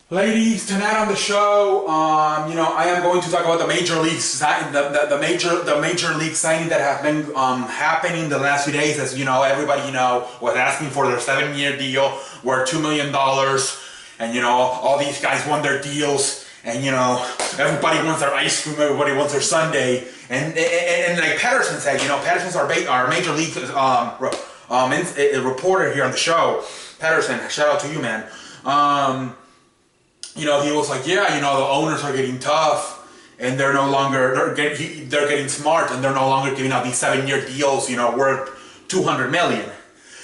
Ladies, tonight on the show, I am going to talk about the major leagues, the major league signing that have been happening the last few days. As you know, everybody was asking for their 7-year deal worth $2 million, and all these guys won their deals, and everybody wants their ice cream, everybody wants their sundae, and like Patterson said, Patterson's our major league reporter here on the show. Patterson, shout out to you, man. He was like, yeah, the owners are getting tough, and they're no longer they're getting smart, and they're no longer giving out these 7-year deals, worth $200 million.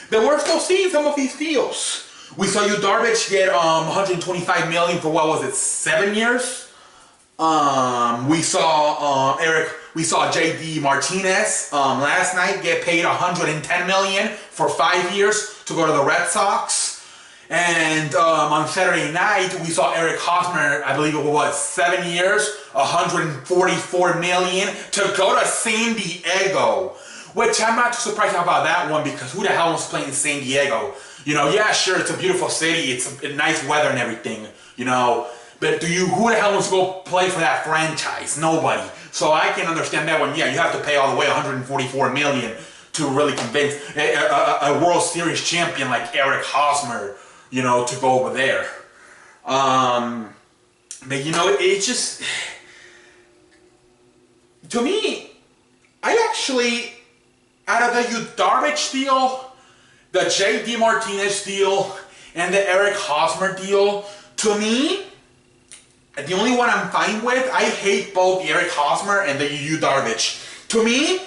But we're still seeing some of these deals. We saw you Darvish get $125 million for what was it, 7 years? We saw JD Martinez last night get paid $110 million for 5 years to go to the Red Sox. And on Saturday night, we saw Eric Hosmer, I believe it was 7 years, $144 million to go to San Diego. Which I'm not too surprised about that one, because who the hell wants to play in San Diego? Yeah, sure, it's a beautiful city, it's a nice weather and everything, but who the hell wants to go play for that franchise? Nobody. So I can understand that one. Yeah, you have to pay all the way $144 million to really convince a World Series champion like Eric Hosmer, to go over there. But it's just, to me, I actually, out of the Yu Darvish deal, the JD Martinez deal, and the Eric Hosmer deal, to me, the only one I'm fine with, I hate both the Eric Hosmer and the Yu Darvish. To me,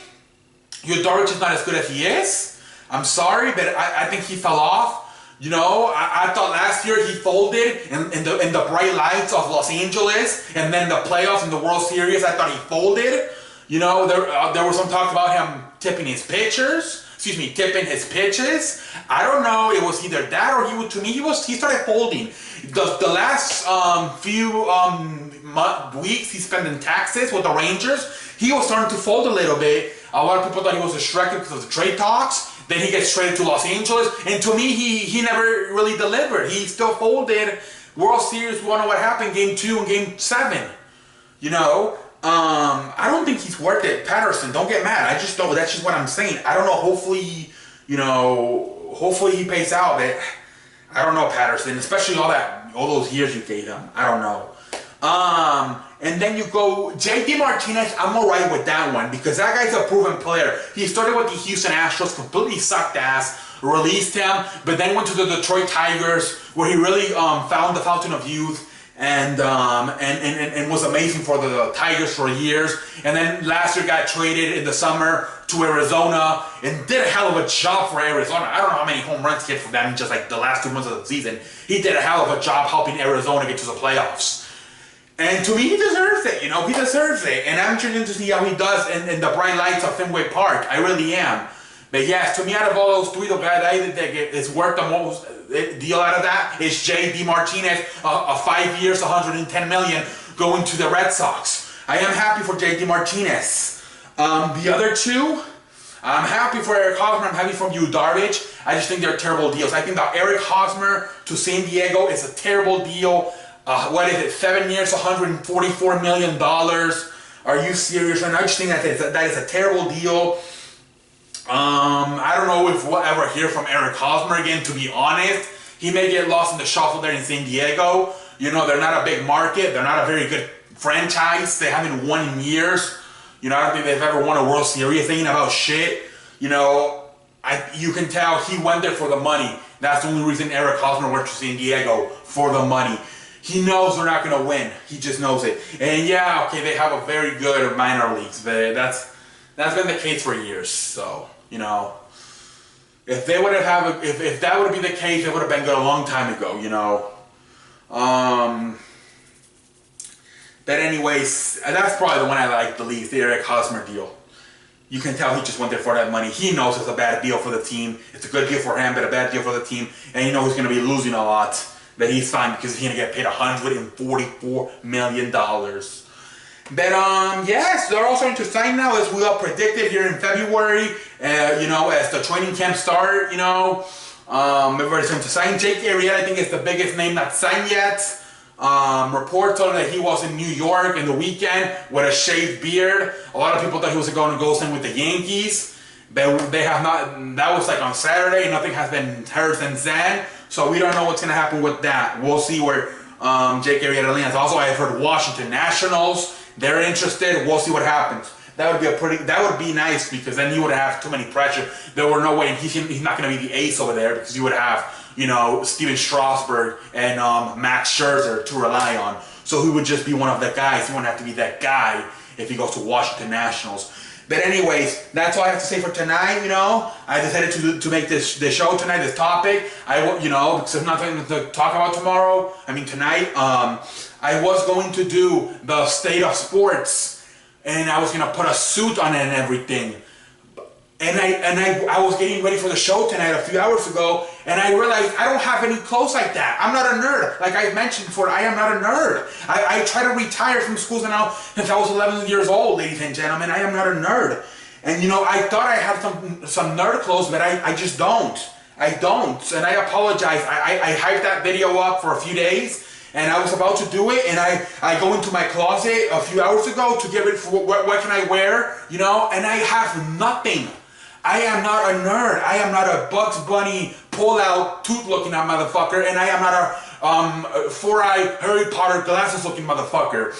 Yu Darvish is not as good as he is. I'm sorry, but I think he fell off. I thought last year he folded in the bright lights of Los Angeles, and then the playoffs and the World Series, I thought he folded. There was some talk about him tipping his pitches. I don't know, it was either that or he started folding. The last few weeks he spent in Texas with the Rangers, he was starting to fold a little bit. A lot of people thought he was distracted because of the trade talks. Then he gets traded to Los Angeles, and to me, he never really delivered. He still folded. World Series, we all know what happened, Game 2 and Game 7. I don't think he's worth it. Patterson, don't get mad. I just don't. That's just what I'm saying. I don't know. Hopefully, hopefully he pays out. But I don't know, Patterson. Especially all those years you gave him. I don't know. And then you go, JD Martinez, I'm alright with that one, because that guy's a proven player. He started with the Houston Astros, completely sucked ass, released him, but then went to the Detroit Tigers, where he really found the fountain of youth, and was amazing for the Tigers for years. And then last year got traded in the summer to Arizona, and did a hell of a job for Arizona. I don't know how many home runs he hit for them in just like the last 2 months of the season. He did a hell of a job helping Arizona get to the playoffs. And to me, he deserves it, he deserves it. And I'm interested to see how he does in the bright lights of Fenway Park. I really am. But yes, to me, out of all those three, the guy that is worth the most deal out of that is JD Martinez, 5 years, $110 million, going to the Red Sox. I am happy for JD Martinez. The other two, I'm happy for Eric Hosmer, I'm happy for Yu Darvish. I just think they're terrible deals. I think that Eric Hosmer to San Diego is a terrible deal. What is it, 7 years, $144 million? Are you serious? And I just think that is a terrible deal. I don't know if we'll ever hear from Eric Hosmer again, to be honest. He may get lost in the shuffle there in San Diego. They're not a big market. They're not a very good franchise. They haven't won in years. I don't think they've ever won a World Series. Thinking about shit. You can tell he went there for the money. That's the only reason Eric Hosmer went to San Diego, for the money. He knows they're not going to win. He just knows it. And yeah, okay, they have a very good minor leagues, but that's been the case for years. So, if they would have if that would be the case, it would have been good a long time ago. But anyways, that's probably the one I like the least, the Eric Hosmer deal. You can tell he just went there for that money. He knows it's a bad deal for the team. It's a good deal for him, but a bad deal for the team. And he knows he's going to be losing a lot. But he's fine because he's going to get paid $144 million. But yes, they're all starting to sign now, as we all predicted here in February. As the training camp start, everybody's going to sign. Jake Arrieta, I think, is the biggest name not signed yet. Reports on that he was in New York in the weekend with a shaved beard. A lot of people thought he was going to go sign with the Yankees. They have not. That was like on Saturday. Nothing has been heard since then. So we don't know what's going to happen with that. We'll see where Jake Arrieta lands. Also, I have heard Washington Nationals. They're interested. We'll see what happens. That would be that would be nice because then he would have too many pressure. There were no way he's not going to be the ace over there because you would have, you know, Steven Strasburg and Max Scherzer to rely on. So he would just be one of the guys. He wouldn't have to be that guy if he goes to Washington Nationals. But anyways, that's all I have to say for tonight. You know, I decided to make this show tonight, this topic. You know, because there's nothing to talk about tomorrow. I mean tonight. I was going to do the state of sports. And I was gonna put a suit on it and everything. And I was getting ready for the show tonight a few hours ago, and I realized I don't have any clothes like that. I'm not a nerd. Like I mentioned before, I am not a nerd. I try to retire from school now since I was 11 years old, ladies and gentlemen. I am not a nerd. And you know, I thought I had some nerd clothes, but I just don't. I don't. And I apologize. I hyped that video up for a few days. And I was about to do it, and I go into my closet a few hours ago to get ready for what can I wear, you know, and I have nothing. I am not a nerd. I am not a Bugs Bunny pull-out tooth-looking motherfucker, and I am not a four-eyed Harry Potter glasses-looking motherfucker.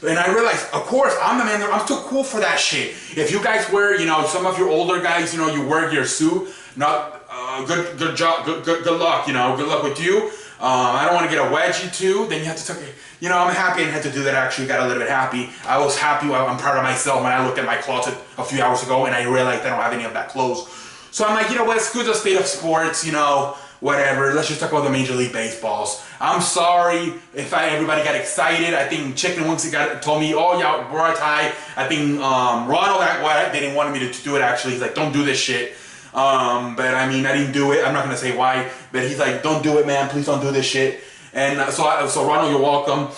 And I realized, of course, I'm the man. I'm too cool for that shit. If you guys wear, you know, some of your older guys, you know, you wear your suit. Not good job, good luck. You know, good luck with you. I don't want to get a wedgie too. Then you have to take. You know, I'm happy I didn't have to do that. Actually, got a little bit happy. I was happy. I'm proud of myself when I looked at my closet a few hours ago and I realized I don't have any of that clothes. So I'm like, you know what? Screw the state of sports. You know, whatever. Let's just talk about the Major League Baseballs. I'm sorry if everybody got excited. I think Chicken Wings told me, oh yeah, we're a tie. I think Ronald, they didn't want me to do it. Actually, he's like, don't do this shit. But I mean, I didn't do it. I'm not gonna say why, but he's like, don't do it, man. Please don't do this shit. And so Ronald, you're welcome.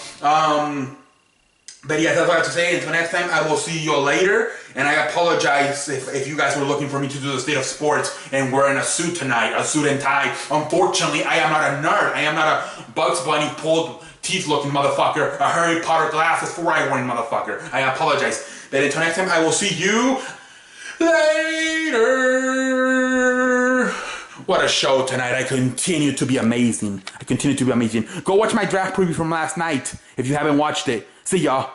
But yeah, that's what I have to say. Until next time, I will see you all later. And I apologize if you guys were looking for me to do the state of sports and wearing a suit tonight, a suit and tie. Unfortunately, I am not a nerd. I am not a Bugs Bunny pulled teeth looking motherfucker, a Harry Potter glasses four-eye wearing motherfucker. I apologize. But until next time, I will see you later. What a show tonight. I continue to be amazing. Go watch my draft preview from last night if you haven't watched it. See y'all.